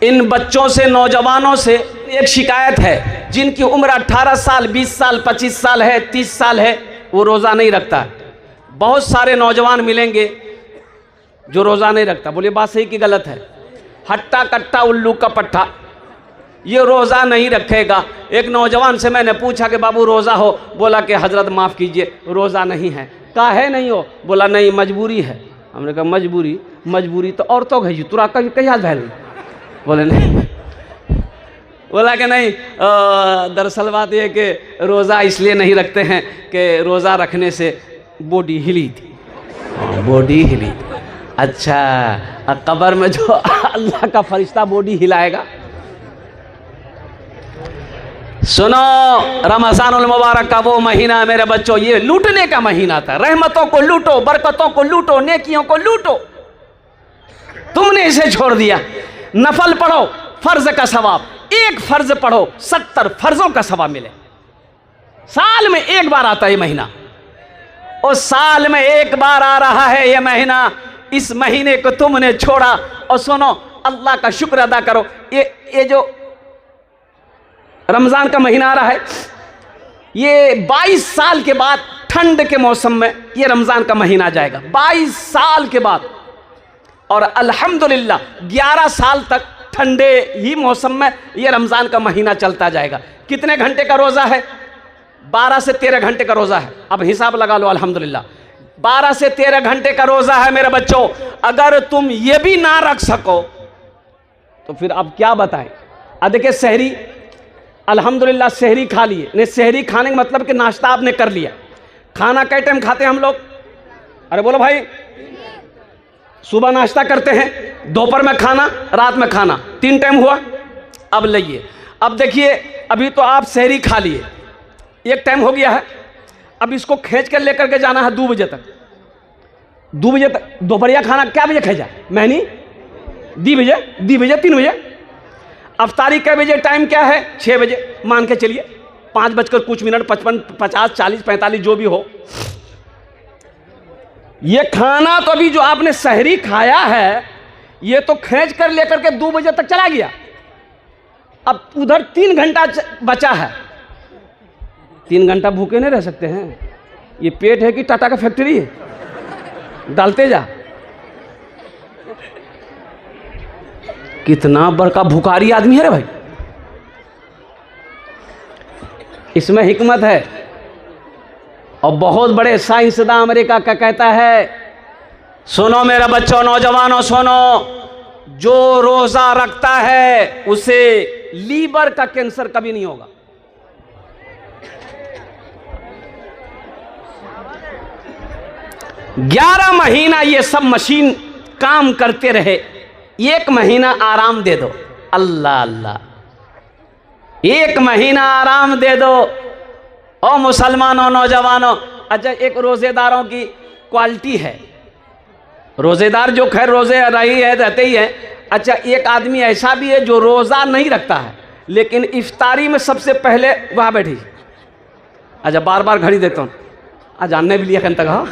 इन बच्चों से, नौजवानों से एक शिकायत है, जिनकी उम्र 18 साल, 20 साल, 25 साल है, 30 साल है, वो रोज़ा नहीं रखता। बहुत सारे नौजवान मिलेंगे जो रोज़ा नहीं रखता। बोलिए बात सही कि गलत है? हट्टा कट्टा उल्लू का पट्टा, ये रोज़ा नहीं रखेगा। एक नौजवान से मैंने पूछा कि बाबू रोज़ा हो? बोला कि हज़रत माफ़ कीजिए रोज़ा नहीं है। कहा है नहीं हो? बोला नहीं मजबूरी है। हमने कहा मजबूरी? मजबूरी तो औरतों की तुरा कहीं भैल। बोले नहीं। बोला कि नहीं, दरअसल बात यह कि रोज़ा इसलिए नहीं रखते हैं कि रोज़ा रखने से बॉडी हिली थी। बॉडी हिली? अच्छा, कब्र में जो अल्लाह का फरिश्ता बॉडी हिलाएगा। सुनो, रमज़ानुल मुबारक का वो महीना मेरे बच्चों, ये लूटने का महीना था। रहमतों को लूटो, बरकतों को लूटो, नेकियों को लूटो। तुमने इसे छोड़ दिया। नफल पढ़ो, फर्ज का सवाब, एक फर्ज पढ़ो 70 फर्जों का सवाब मिले। साल में एक बार आता है ये महीना, और साल में एक बार आ रहा है ये महीना। इस महीने को तुमने छोड़ा। और सुनो, अल्लाह का शुक्र अदा करो। ये जो रमज़ान का महीना आ रहा है, ये 22 साल के बाद ठंड के मौसम में ये रमज़ान का महीना जाएगा। 22 साल के बाद। और अल्हम्दुलिल्लाह 11 साल तक ठंडे ही मौसम में ये रमज़ान का महीना चलता जाएगा। कितने घंटे का रोज़ा है? 12 से 13 घंटे का रोज़ा है। अब हिसाब लगा लो। अल्हम्दुलिल्लाह 12 से 13 घंटे का रोज़ा है मेरे बच्चों। अगर तुम ये भी ना रख सको तो फिर अब क्या बताएं। अब देखिए, सहरी अल्हम्दुलिल्लाह सहरी खा लिए। नहीं, सहरी खाने का मतलब कि नाश्ता आपने कर लिया। खाना कई टाइम खाते हैं हम लोग? अरे बोलो भाई। सुबह नाश्ता करते हैं, दोपहर में खाना, रात में खाना, 3 टाइम हुआ। अब लइए, अब देखिए, अभी तो आप सहरी खा लिए, 1 टाइम हो गया है। अब इसको खींच कर लेकर के जाना है 2 बजे तक। 2 बजे तक दोपहरिया खाना क्या बजे खेजा? मैंने 2 बजे 3 बजे। अफ्तारी कै बजे? टाइम क्या है? 6 बजे मान के चलिए। 5 बजकर कुछ मिनट, 55, 50, 40, 45 जो भी हो। ये खाना तो अभी जो आपने सहरी खाया है, ये तो खींच कर लेकर के 2 बजे तक चला गया। अब उधर 3 घंटा बचा है। 3 घंटा भूखे नहीं रह सकते हैं। ये पेट है कि टाटा का फैक्ट्री है? डालते जा। कितना बड़का भुखारी आदमी है रे भाई। इसमें हिकमत है। और बहुत बड़े साइंसदान अमेरिका का कहता है, सुनो मेरा बच्चों, नौजवानों सुनो, जो रोजा रखता है उसे लीवर का कैंसर कभी नहीं होगा। ग्यारह महीना ये सब मशीन काम करते रहे, 1 महीना आराम दे दो। अल्लाह अल्लाह, 1 महीना आराम दे दो। ओ मुसलमानों, नौजवानों, अच्छा एक रोज़ेदारों की क्वालिटी है। रोज़ेदार जो खैर रोज़े रही है, रहते ही है। अच्छा, एक आदमी ऐसा भी है जो रोज़ा नहीं रखता है, लेकिन इफ्तारी में सबसे पहले वहाँ बैठी। अच्छा, बार बार घड़ी देता हूँ। आज जानने भी लिया कन तक। हाँ,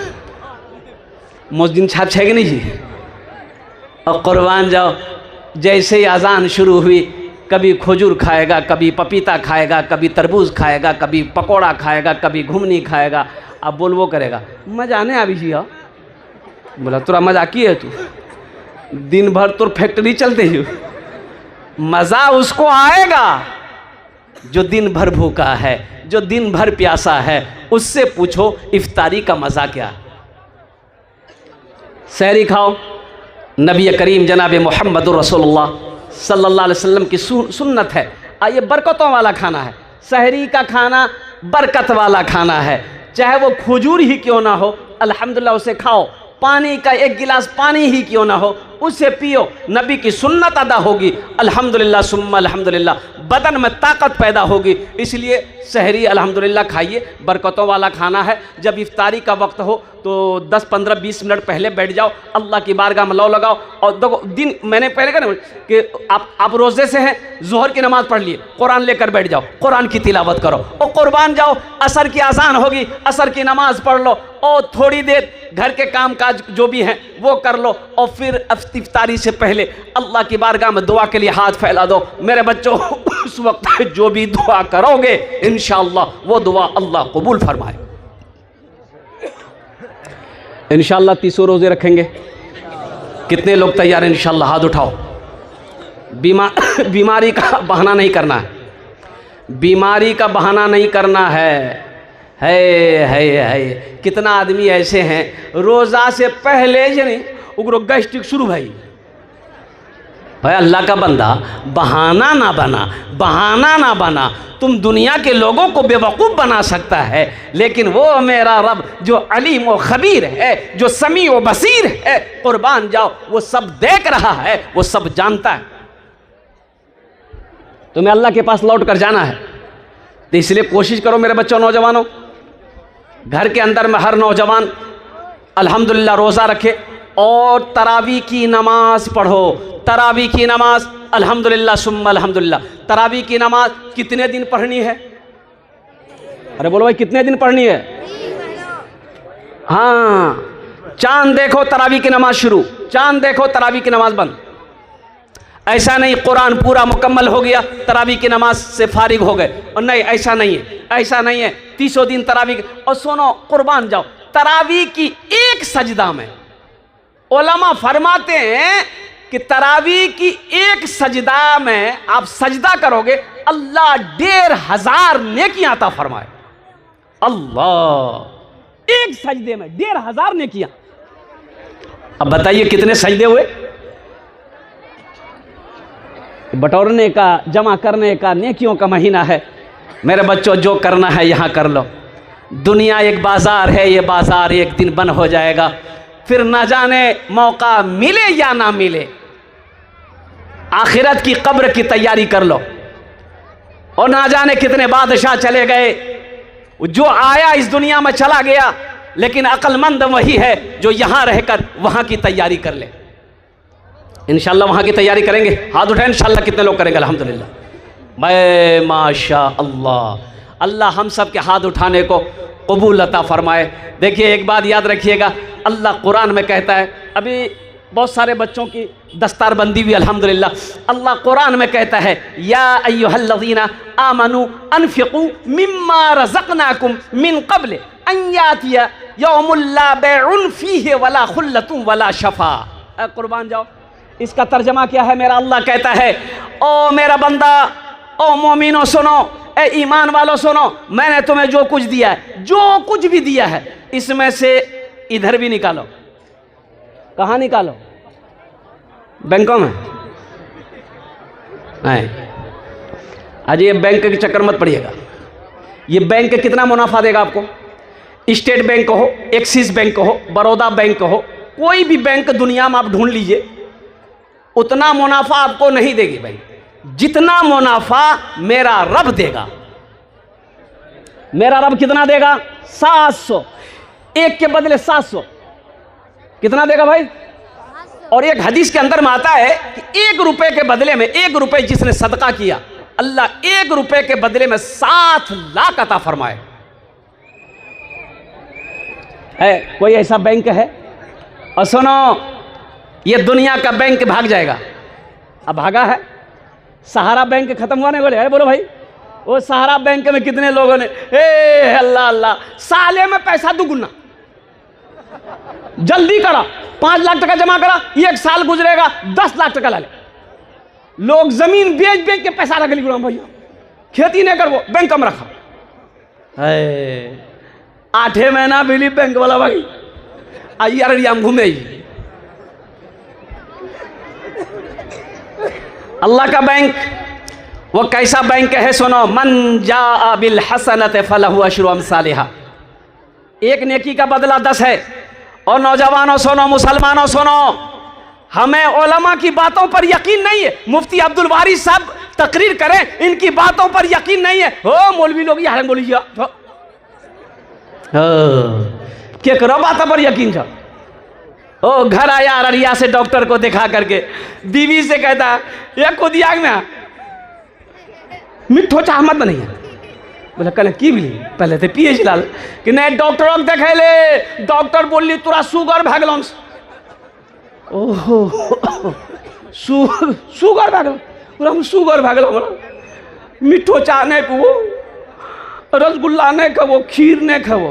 मुस्लिम छाप छे कि नहीं जी? और कुर्बान जाओ, जैसे ही अजान शुरू हुई, कभी खजूर खाएगा, कभी पपीता खाएगा, कभी तरबूज खाएगा, कभी पकोड़ा खाएगा, कभी घुमनी खाएगा। अब बोल वो करेगा मजा आने अभी जी। हाँ, बोला तुरा मजाकी है तू, दिन भर तो फैक्ट्री चलते ही। मज़ा उसको आएगा जो दिन भर भूखा है, जो दिन भर प्यासा है। उससे पूछो इफ्तारी का मज़ा क्या। सहरी खाओ, नबी करीम जनाब मोहम्मद रसूलुल्लाह सल्लल्लाहु अलैहि वसल्लम की सुन्नत है। ये बरकतों वाला खाना है। सहरी का खाना बरकत वाला खाना है, चाहे वो खजूर ही क्यों ना हो, अल्हम्दुलिल्लाह उसे खाओ। पानी का 1 गिलास पानी ही क्यों ना हो, उसे पियो, नबी की सुन्नत अदा होगी। अल्हम्दुलिल्लाह सुम्मा अल्हम्दुलिल्लाह, बदन में ताकत पैदा होगी। इसलिए सहरी अल्हम्दुलिल्लाह खाइए, बरकतों वाला खाना है। जब इफ्तारी का वक्त हो तो 10, 15, 20 मिनट पहले बैठ जाओ, अल्लाह की बारगाह में लौ लगाओ। और देखो, दिन मैंने पहले कहा कि आप रोज़े से हैं, ज़ोहर की नमाज़ पढ़ लिए, कुरान लेकर बैठ जाओ, कुरान की तिलावत करो। और कुर्बान जाओ, असर की अज़ान होगी, असर की नमाज़ पढ़ लो, और थोड़ी देर घर के काम काज जो भी हैं वो कर लो, और फिर इफ्तारी से पहले अल्लाह की बारगाह में दुआ के लिए हाथ फैला दो। मेरे बच्चों, उस वक्त जो भी दुआ करोगे इंशाअल्लाह वो दुआ अल्लाह कबूल फरमाए। इंशाअल्लाह 30 रोजे रखेंगे। कितने लोग तैयार हैं? इंशाअल्लाह हाथ उठाओ। बीमारी का बहाना नहीं करना है, बीमारी का बहाना नहीं करना है। कितना आदमी ऐसे हैं रोज़ा से पहले जने उग्रो गैस्ट्रिक शुरू भाई अल्लाह का बंदा, बहाना ना बना, बहाना ना बना। तुम दुनिया के लोगों को बेवकूफ़ बना सकता है, लेकिन वो मेरा रब जो अलीम व खबीर है, जो समी व बसीर है, कुर्बान जाओ, वो सब देख रहा है, वो सब जानता है। तुम्हें अल्लाह के पास लौट कर जाना है, तो इसलिए कोशिश करो मेरे बच्चों, नौजवानों, घर के अंदर में हर नौजवान अल्हम्दुलिल्लाह रोज़ा रखे और तरावी की नमाज पढ़ो। तरावी की नमाज अल्हम्दुलिल्लाह सुम्मा अल्हम्दुलिल्लाह। तरावी की नमाज कितने दिन पढ़नी है? अरे बोलो भाई, कितने दिन पढ़नी है? हाँ, चांद देखो तरावी की नमाज शुरू, चांद देखो तरावी की नमाज बंद। ऐसा नहीं कुरान पूरा मुकम्मल हो गया तरावी की नमाज से फारिग हो गए, और नहीं, ऐसा नहीं है, ऐसा नहीं है। 30 दिन तरावी। और सुनो, कुर्बान जाओ, तरावी की एक सजदा में उलमा फरमाते हैं कि तरावी की एक सजदा में आप सजदा करोगे, अल्लाह 1500 नेकियां अता फरमाए। अल्लाह, एक सजदे में 1500 नेकियां। अब बताइए कितने सजदे हुए? बटोरने का, जमा करने का, नेकियों का महीना है। मेरे बच्चों, जो करना है यहाँ कर लो। दुनिया एक बाज़ार है, ये बाज़ार एक दिन बंद हो जाएगा, फिर ना जाने मौका मिले या ना मिले। आखिरत की कब्र की तैयारी कर लो। और ना जाने कितने बादशाह चले गए, जो आया इस दुनिया में चला गया, लेकिन अक्लमंद वही है जो यहाँ रहकर वहाँ की तैयारी कर ले। इंशाअल्लाह वहाँ की तैयारी करेंगे। हाथ उठाएं इंशाअल्लाह। कितने लोग करेंगे? अल्हम्दुलिल्लाह, मैं माशा अल्लाह। अल्लाह हम सब के हाथ उठाने को कबूल अता फरमाए। देखिए, एक बात याद रखिएगा, अल्लाह कुरान में कहता है, अभी बहुत सारे बच्चों की दस्तारबंदी भी अल्हम्दुलिल्लाह, अल्लाह कुरान में कहता है, या अय्युहल्लज़ीना आमनू अनफिकू मिम्मा रज़क़नाकुम मिन क़ब्ल अन यातिया यौमुल ला बैउन फीहि वला खुल्लतुन वला शफा। कुर्बान जाओ, इसका तर्जमा क्या है? मेरा अल्लाह कहता है, ओ मेरा बंदा, ओ मोमिनो सुनो, ए ईमान वालों सुनो, मैंने तुम्हें जो कुछ दिया है, जो कुछ भी दिया है, इसमें से इधर भी निकालो। कहाँ निकालो? बैंकों में। आज ये बैंक के चक्कर मत पड़िएगा। ये बैंक कितना मुनाफा देगा आपको? स्टेट बैंक हो, एक्सिस बैंक हो, बड़ौदा बैंक हो, कोई भी बैंक दुनिया में आप ढूंढ लीजिए, उतना मुनाफा आपको नहीं देगी बैंक, जितना मुनाफा मेरा रब देगा। मेरा रब कितना देगा? 700। एक के बदले 700 कितना देगा भाई? और एक हदीस के अंदर में आता है कि 1 रुपए के बदले में, 1 रुपए जिसने सदका किया, अल्लाह 1 रुपए के बदले में 7 लाख अता फरमाए। है कोई ऐसा बैंक है? और सुनो, ये दुनिया का बैंक भाग जाएगा। अब भागा है, सहारा बैंक खत्म हुआ नहीं? बोले अरे बोलो भाई, वो सहारा बैंक में कितने लोगों ने, ए अल्लाह अल्लाह, साले में पैसा दुगुना, जल्दी करा, 5 लाख टका जमा करा, 1 साल गुजरेगा 10 लाख टका ला ले। लोग जमीन बेच बेच के पैसा रख ली भैया, खेती नहीं कर, वो बैंक में रखा। 8 महीना बिली बैंक वाला भाई आई अररिया में घूमे। अल्लाह का बैंक वो कैसा बैंक है? सुनो, मन जा बिल हसनत फलहु अशरु अमसालिहा। एक नेकी का बदला 10 है। और नौजवानों सुनो, मुसलमानों सुनो, हमें उलमा की बातों पर यकीन नहीं है। मुफ्ती अब्दुल वारिस साहब तकरीर करें, इनकी बातों पर यकीन नहीं है। हो मौलवी लोग यार बोलिए क्या करो बातों पर यकीन था। ओ घर आया अररिया से डॉक्टर को दिखा करके, बीवी से कहता ये खुद आग में मिठो चाहमत नहीं है। बोले कल की भी पहले तो पिए लाल कि नहीं डॉक्टर देखे ले, डॉक्टर बोली तोरा शुगर भगल। ओहो शुगर भए गेल, पूरा शुगर भए गेल हमरा। मीठो चाह नहीं पीबो, रसगुल्ला नहीं खेबो, खीर नहीं खेबो।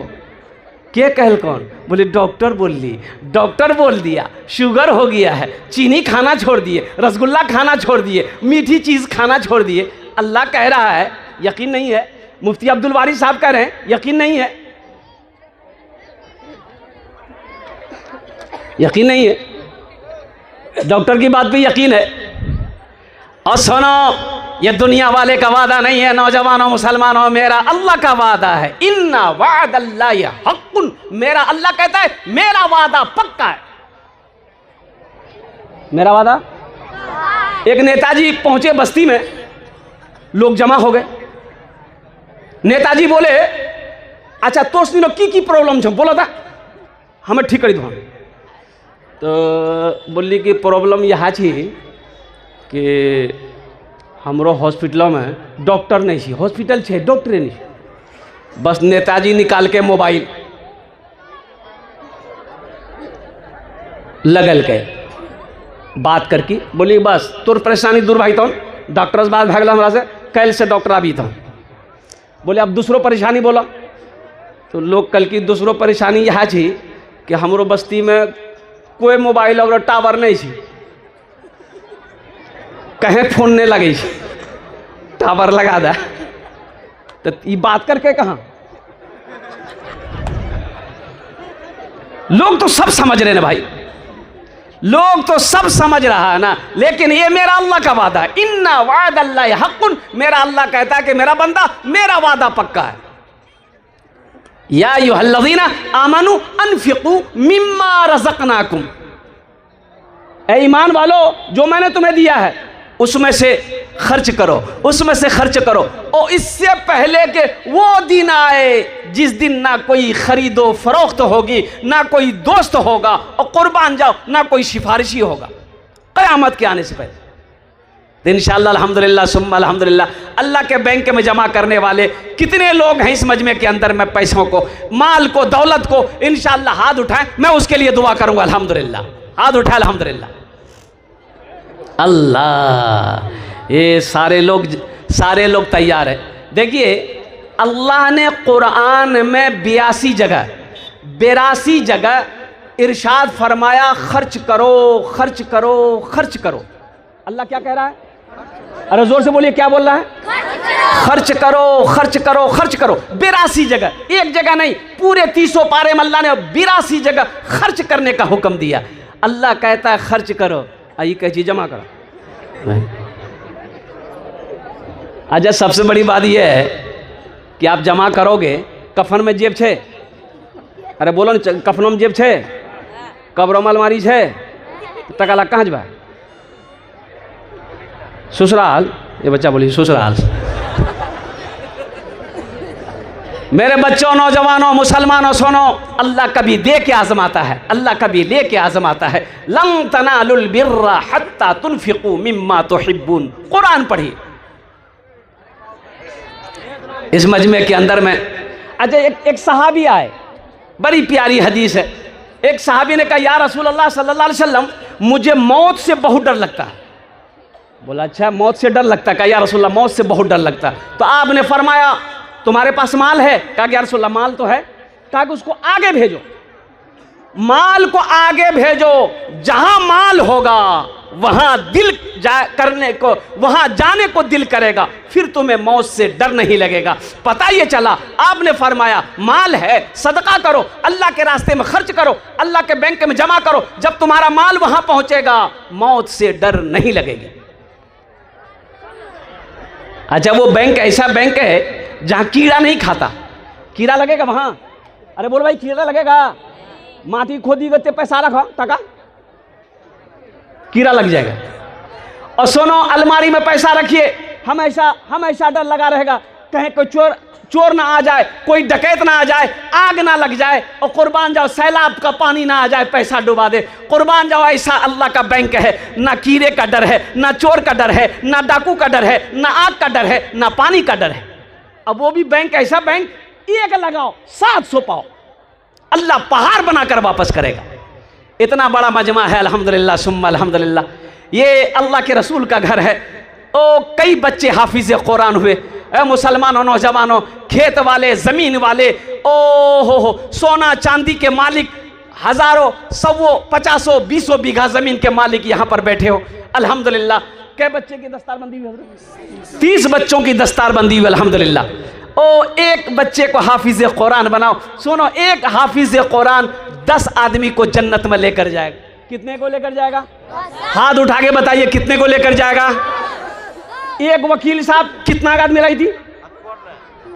के कहल कौन? बोले डॉक्टर बोल ली, डॉक्टर बोल दिया शुगर हो गया है, चीनी खाना छोड़ दिए, रसगुल्ला खाना छोड़ दिए, मीठी चीज़ खाना छोड़ दिए। अल्लाह कह रहा है, यकीन नहीं है। मुफ्ती अब्दुल वारी साहब कह रहे हैं यकीन नहीं है, यकीन नहीं है, डॉक्टर की बात पे यकीन है। और सुनो, ये दुनिया वाले का वादा नहीं है, नौजवानों मुसलमानों, मेरा अल्लाह का वादा है। इन्ना वादल्लाहि हक़्क़ुन, मेरा अल्लाह कहता है मेरा वादा पक्का है। मेरा वादा। एक नेताजी पहुंचे बस्ती में, लोग जमा हो गए। नेताजी बोले अच्छा तो दिनों की प्रॉब्लम छो? बोला था हमें ठीक करी दो। तो बोली कि प्रॉब्लम यह छी कि हमरो हॉस्पिटल में डॉक्टर नहीं छी, हॉस्पिटल छे डॉक्टर नहीं। बस नेताजी निकाल के मोबाइल लगल के बात करके बोली बस तोर परेशानी दूर भाई। तो डॉक्टर से बात भागल हमरा से, कल से डॉक्टर अभी था। बोले अब दूसरो परेशानी बोला। तो लोग कल की दूसरो परेशानी यह छी कि हमरो बस्ती में कोई मोबाइल और टावर नहीं छी, कहें फोन नहीं लगे, टावर लगा दा। तो ये बात करके कहाँ? लोग तो सब समझ रहे ना भाई, लोग तो सब समझ रहा है ना, लेकिन ये मेरा अल्लाह का वादा है। इन्ना वादल्लाहि हक़्क़ुन, मेरा अल्लाह कहता है कि मेरा बंदा मेरा वादा पक्का है। या अय्युहल्लज़ीना आमनू अनफ़िक़ू मिम्मा रज़क़नाकुम, ऐ ईमान वालो जो मैंने तुम्हें दिया है उसमें से खर्च करो, उसमें से खर्च करो। और इससे पहले कि वो दिन आए जिस दिन ना कोई खरीदो फरोख्त होगी, ना कोई दोस्त होगा, और कुर्बान जाओ ना कोई सिफारिशी होगा, क़यामत के आने से पहले। तो इंशाअल्लाह अल्हम्दुलिल्लाह सुम्मा अल्हम्दुलिल्लाह, अल्लाह के बैंक में जमा करने वाले कितने लोग हैं इस मजमे के अंदर में? पैसों को, माल को, दौलत को इंशाअल्लाह हाथ उठाएं, मैं उसके लिए दुआ करूँगा। अल्हम्दुलिल्लाह, हाथ उठाए अल्हम्दुलिल्लाह। अल्लाह, ये सारे लोग तैयार है। देखिए अल्लाह ने कुरान में 82 जगह इरशाद फरमाया खर्च करो, खर्च करो, खर्च करो। अल्लाह क्या कह रहा है? अरे जोर से बोलिए, क्या बोल रहा है? खर्च करो, खर्च करो, खर्च करो। 82 जगह, एक जगह नहीं, पूरे 300 पारे में अल्लाह ने 82 जगह खर्च करने का हुक्म दिया। अल्लाह कहता है खर्च करो, आइए कह चीज जमा करो। अच्छा सबसे बड़ी बात यह है कि आप जमा करोगे, कफन में जेब छे? अरे बोलो न, कफनों में जेब छे? कब्रों में अलमारी छे? टका लग कहाँ जबा? ससुराल, ये बच्चा बोली ससुराल। मेरे बच्चों, नौजवानों, मुसलमानों, सुनो, अल्लाह कभी दे के आजमाता है, अल्लाह कभी ले के आजमाता है। लं तनालुल बिर्रा हत्ता तुनफिकू मिम्मा तुहिब्बून, कुरान पढ़िए इस मजमे के अंदर में। अच्छा एक सहाबी आए, बड़ी प्यारी हदीस है। एक सहाबी ने कहा या रसूल अल्लाह सल्लल्लाहु अलैहि वसल्लम, मुझे मौत से बहुत डर लगता है। बोला अच्छा मौत से डर लगता है? कहा या रसूल अल्लाह मौत से बहुत डर लगता है। तो आपने फरमाया तुम्हारे पास माल है? कहा या रसूल अल्लाह माल तो है। कहा कि उसको आगे भेजो, माल को आगे भेजो, जहां माल होगा वहां दिल करने को, वहां जाने को दिल करेगा, फिर तुम्हें मौत से डर नहीं लगेगा। पता ये चला आपने फरमाया माल है, सदका करो, अल्लाह के रास्ते में खर्च करो, अल्लाह के बैंक में जमा करो, जब तुम्हारा माल वहां पहुंचेगा मौत से डर नहीं लगेगी। अच्छा वो बैंक ऐसा बैंक है जहां कीड़ा नहीं खाता, कीड़ा लगेगा वहां? अरे बोल भाई कीड़ा लगेगा? माटी खोदी गते पैसा रखो टका, कीड़ा लग जाएगा। और सुनो, अलमारी में पैसा रखिए, हमेशा डर लगा रहेगा कहीं कोई चोर ना आ जाए, कोई डकैत ना आ जाए, आग ना लग जाए, और कुर्बान जाओ सैलाब का पानी ना आ जाए पैसा डुबा दे। कुर्बान जाओ, ऐसा अल्लाह का बैंक है, ना कीड़े का डर है, ना चोर का डर है, ना डाकू का डर है, ना आग का डर है, ना पानी का डर है। अब वो भी बैंक ऐसा बैंक, एक लगाओ 700 पाओ, अल्लाह पहाड़ बनाकर वापस करेगा। इतना बड़ा मजमा है अल्हम्दुलिल्लाह सुम्मा अल्हम्दुलिल्लाह। ये अल्लाह के रसूल का घर है। ओ कई बच्चे हाफिज कुरान हुए। मुसलमानों, नौजवानों, खेत वाले, ज़मीन वाले, ओ हो सोना चांदी के मालिक, हज़ारों, सौ, 50, 20 बीघा ज़मीन के मालिक यहाँ पर बैठे हो अल्हम्दुलिल्लाह। कै बच्चे की दस्तारबंदी हुई? 30 बच्चों की दस्तारबंदी हुई अल्हम्दुलिल्लाह। ओ एक बच्चे को हाफिज कुरान बनाओ। सुनो, एक हाफिज कुरान 10 आदमी को जन्नत में लेकर जाएगा। कितने को लेकर जाएगा? हाथ उठा के बताइए कितने को लेकर जाएगा? एक वकील साहब कितना आदमी लाई थी?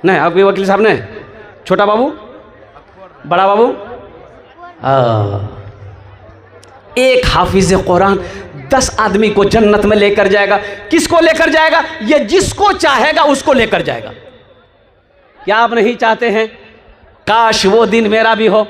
नहीं, आपके वकील साहब ने, छोटा बाबू, बड़ा बाबू, एक हाफिज कुरान 10 आदमी को जन्नत में लेकर जाएगा। किसको लेकर जाएगा? ये जिसको चाहेगा उसको लेकर जाएगा। क्या आप नहीं चाहते हैं काश वो दिन मेरा भी हो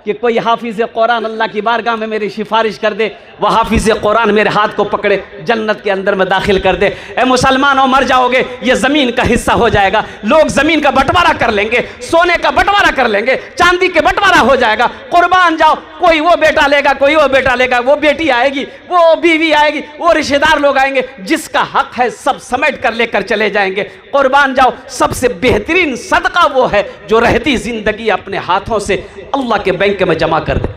कि कोई हाफिज कुरान अल्लाह की बारगाह में मेरी सिफारिश कर दे, वह हाफिज कुरान मेरे हाथ को पकड़े जन्नत के अंदर में दाखिल कर दे। ए मुसलमानों, मर जाओगे, ये ज़मीन का हिस्सा हो जाएगा। लोग ज़मीन का बंटवारा कर लेंगे, सोने का बंटवारा कर लेंगे, चांदी के बंटवारा हो जाएगा। कुर्बान जाओ, कोई वो बेटा लेगा, कोई वो बेटा लेगा, वो बेटी आएगी, वो बीवी आएगी, वो रिश्तेदार लोग आएंगे। जिसका हक है सब समेट कर लेकर चले जाएंगे। कुर्बान जाओ, सबसे बेहतरीन सदका वो है जो रहती ज़िंदगी अपने हाथों से अल्लाह के बैंक में जमा कर दे।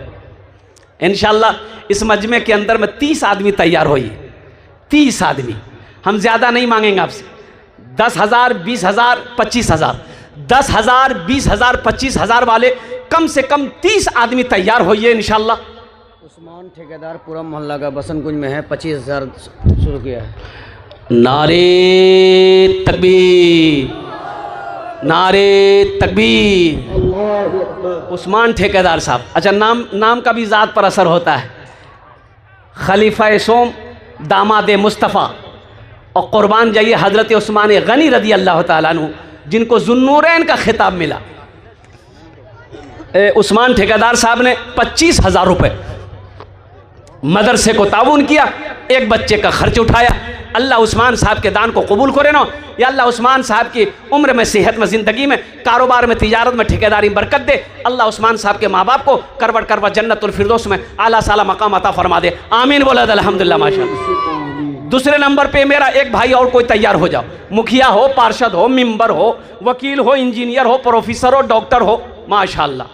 इंशाअल्लाह इस मजमे के अंदर में 30 आदमी तैयार होइए। 30 आदमी, हम ज्यादा नहीं मांगेंगे आपसे। 10,000, 20,000, 25,000, 10,000, 20,000, 25,000 वाले कम से कम 30 आदमी तैयार होइए इंशाअल्लाह। उस्मान ठेकेदार पूरा मोहल्ला का बसंतकुंज में है, 25,000 शुरू किया है। नारे तकबीर, नारे तकबीर। उस्मान ठेकेदार साहब, अच्छा नाम का भी ज़ात पर असर होता है। खलीफा सोम, दामाद मुस्तफ़ा, और कुर्बान जाइए हज़रत उस्मान गनी रदी अल्लाह ताला अन्हु, जिनको ज़ुन्नूरैन का खिताब मिला। उस्मान ठेकेदार साहब ने 25,000 रुपये मदरसे को ताउन किया, एक बच्चे का खर्च उठाया। अल्लाह उस्मान साहब के दान को कबूल करे ना। या अल्लाह उस्मान साहब की उम्र में, सेहत में, ज़िंदगी में, कारोबार में, तिजारत में, ठेकेदारी में बरकत दे। अल्लाह उस्मान साहब के माँ बाप को करवट करवट जन्नतुल फिरदौस में आला साला मकाम अता फरमा दे। आमीन बोला अल्हम्दुलिल्लाह माशाअल्लाह। दूसरे नंबर पे मेरा एक भाई और कोई तैयार हो जाओ। मुखिया हो, पार्षद हो, मेंबर हो, वकील हो, इंजीनियर हो, प्रोफेसर हो, डॉक्टर हो, माशाअल्लाह।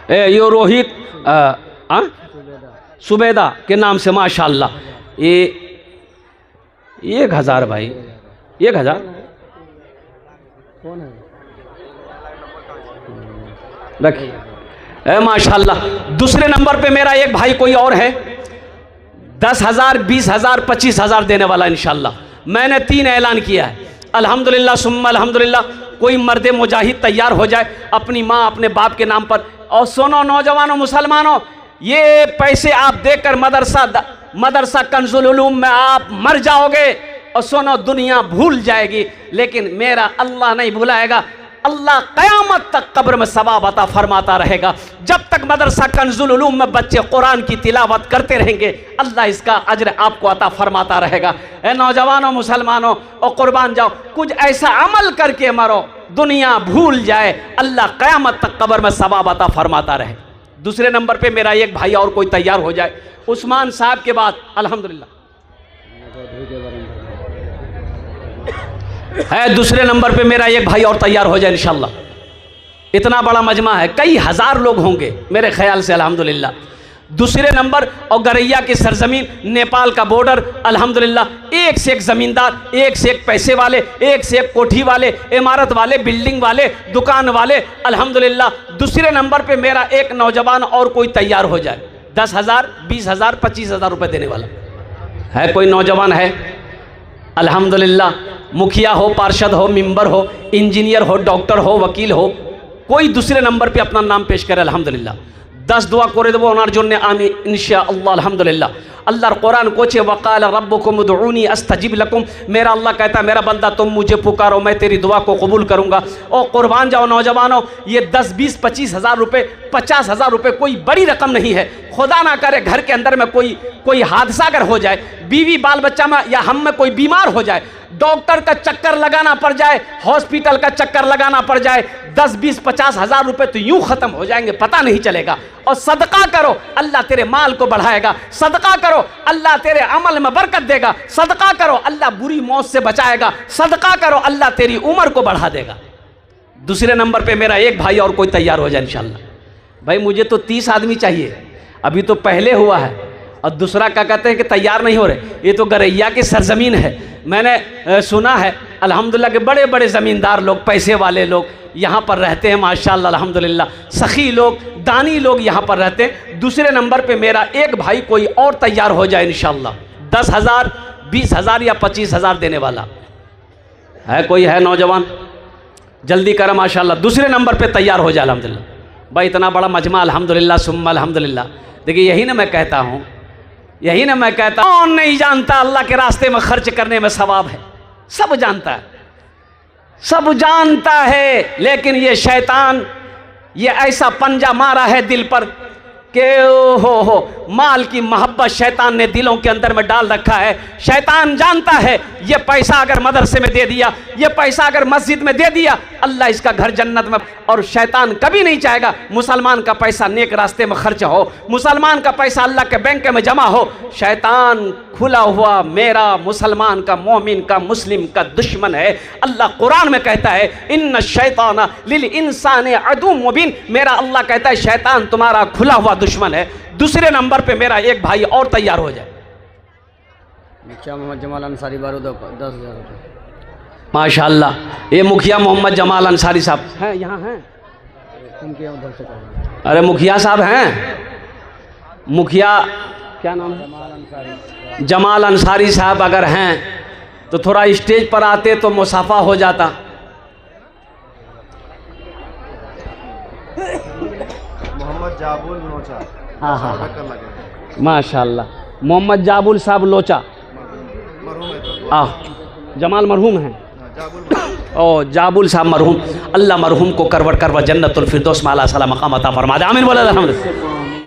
ये रोहित सुबेदा के नाम से माशाअल्लाह। ये 1,000 भाई, 1,000 कौन है? रखिए माशाअल्लाह। दूसरे नंबर पे मेरा एक भाई कोई और है, 10,000, 20,000, 25,000 देने वाला इंशाअल्लाह। मैंने 3 ऐलान किया है अल्हम्दुलिल्लाह सुम्मा अल्हम्दुलिल्लाह। कोई मर्द मुजाहिद तैयार हो जाए अपनी माँ अपने बाप के नाम पर। और सुनो नौजवानों, मुसलमानों, ये पैसे आप देकर मदरसा कंजुल उलूम में आप मर जाओगे और सुनो दुनिया भूल जाएगी, लेकिन मेरा अल्लाह नहीं भुलाएगा। अल्लाह क़यामत तक कब्र में सवाब अता फरमाता रहेगा। जब तक मदरसा कंजुल उलूम में बच्चे कुरान की तिलावत करते रहेंगे, अल्लाह इसका अज्र आपको अता फरमाता रहेगा। ए नौजवानों, मुसलमानों, और कुर्बान जाओ, कुछ ऐसा अमल करके मरो दुनिया भूल जाए, अल्लाह क़यामत तक कब्र में सवाब अता फरमाता रहे। दूसरे नंबर पे मेरा एक भाई और कोई तैयार हो जाए। उस्मान साहब के बाद अल्हम्दुलिल्लाह है। दूसरे नंबर पे मेरा एक भाई और तैयार हो जाए इंशाअल्लाह। इतना बड़ा मजमा है, कई हज़ार लोग होंगे मेरे ख्याल से अल्हम्दुलिल्लाह। दूसरे नंबर और गरैया की सरजमीन, नेपाल का बॉर्डर, अल्हम्दुलिल्लाह। एक से एक ज़मींदार, एक से एक पैसे वाले, एक से एक कोठी वाले, इमारत वाले, बिल्डिंग वाले, दुकान वाले, अल्हम्दुलिल्लाह। दूसरे नंबर पे मेरा एक नौजवान और कोई तैयार हो जाए, 10,000, 20,000, 25,000 रुपये देने वाला है। कोई नौजवान है अल्हम्दुलिल्लाह, मुखिया हो, पार्षद हो, मेंबर हो, इंजीनियर हो, डॉक्टर हो, वकील हो, कोई दूसरे नंबर पे अपना नाम पेश करे अल्हम्दुलिल्लाह। 10 दुआ करे देबो ओनार जोन्ने आमीन इंशाअल्लाह अल्हम्दुलिल्लाह। अल्लाहर कुरान कोचे वक़ाल रब्बुकुम उदऊनी अस्तजिब लकुम। मेरा अल्लाह कहता है मेरा बंदा तुम मुझे पुकारो मैं तेरी दुआ को कबूल करूँगा। और कुर्बान जाओ नौजवानों, ये 10, 20, 25,000 रुपये, 50,000 रुपये कोई बड़ी रकम नहीं है। खुदा ना करे घर के अंदर में कोई हादसा अगर हो जाए, बीवी बाल बच्चा में या हम में कोई बीमार हो जाए, डॉक्टर का चक्कर लगाना पड़ जाए, हॉस्पिटल का चक्कर लगाना पड़ जाए, 10, 20, 50 हज़ार रुपए तो यूं ख़त्म हो जाएंगे, पता नहीं चलेगा। और सदका करो, अल्लाह तेरे माल को बढ़ाएगा। सदका करो, अल्लाह तेरे अमल में बरकत देगा। सदका करो, अल्लाह बुरी मौत से बचाएगा। सदका करो, अल्लाह तेरी उम्र को बढ़ा देगा। दूसरे नंबर पे मेरा एक भाई और कोई तैयार हो जाए इंशाल्लाह। भाई मुझे तो 30 आदमी चाहिए, अभी तो पहले हुआ है, और दूसरा क्या कहते हैं कि तैयार नहीं हो रहे। ये तो गरैया की सरजमीन है। मैंने सुना है अल्हम्दुलिल्लाह के बड़े बड़े ज़मींदार लोग, पैसे वाले लोग यहाँ पर रहते हैं माशाल्लाह अल्हम्दुलिल्लाह, सखी लोग, दानी लोग यहाँ पर रहते हैं। दूसरे नंबर पे मेरा एक भाई कोई और तैयार हो जाए इंशाल्लाह, 10,000, 20,000 या 25,000 देने वाला है। कोई है नौजवान? जल्दी कर माशाल्लाह, दूसरे नंबर पे तैयार हो जाए अल्हम्दुलिल्लाह। भाई इतना बड़ा मजमा अल्हम्दुलिल्लाह सुम्मा अल्हम्दुलिल्लाह। देखिए यही ना मैं कहता हूँ, यही ना मैं कहता हूँ, कौन नहीं जानता अल्लाह के रास्ते में खर्च करने में सवाब है? सब जानता है, सब जानता है, लेकिन ये शैतान ये ऐसा पंजा मारा है दिल पर कि हो माल की मोहब्बत शैतान ने दिलों के अंदर में डाल रखा है। शैतान जानता है ये पैसा अगर मदरसे में दे दिया, ये पैसा अगर मस्जिद में दे दिया, अल्लाह इसका घर जन्नत में। और शैतान कभी नहीं चाहेगा मुसलमान का पैसा नेक रास्ते में खर्च हो, मुसलमान का पैसा अल्लाह के बैंक में जमा हो। शैतान खुला हुआ मेरा मुसलमान का, मोमिन का, मुस्लिम का दुश्मन है। अल्लाह कुरान में कहता है इन्न शैतान लिल इंसान अदु मुबीन। मेरा अल्लाह कहता है शैतान तुम्हारा खुला हुआ दुश्मन है। दूसरे नंबर पे मेरा एक भाई और तैयार हो जाए। मुखिया मोहम्मद जमाल अंसारी बारूद 10,000 रुपये। माशाअल्लाह, ये मुखिया मोहम्मद जमाल अंसारी साहब हैं, यहाँ हैं। उधर से कर, अरे मुखिया साहब हैं, मुखिया क्या नाम है? जमाल अंसारी। जमाल अंसारी साहब अगर हैं तो थोड़ा स्टेज पर आते तो मुसाफा हो जाता। मोहम्मद जाबुल लोचा। हाँ हाँ माशाअल्लाह, मोहम्मद जाबुल साहब लोचा। जमाल मरहूम हैं, ओ जाबुल साहब मरहूम। अल्लाह मरहूम को करवट करवा जन्नतुल फिरदौस में आला सलाम मकाम अता फरमा दे। आमीन बोला अल्हम्दुलिल्लाह।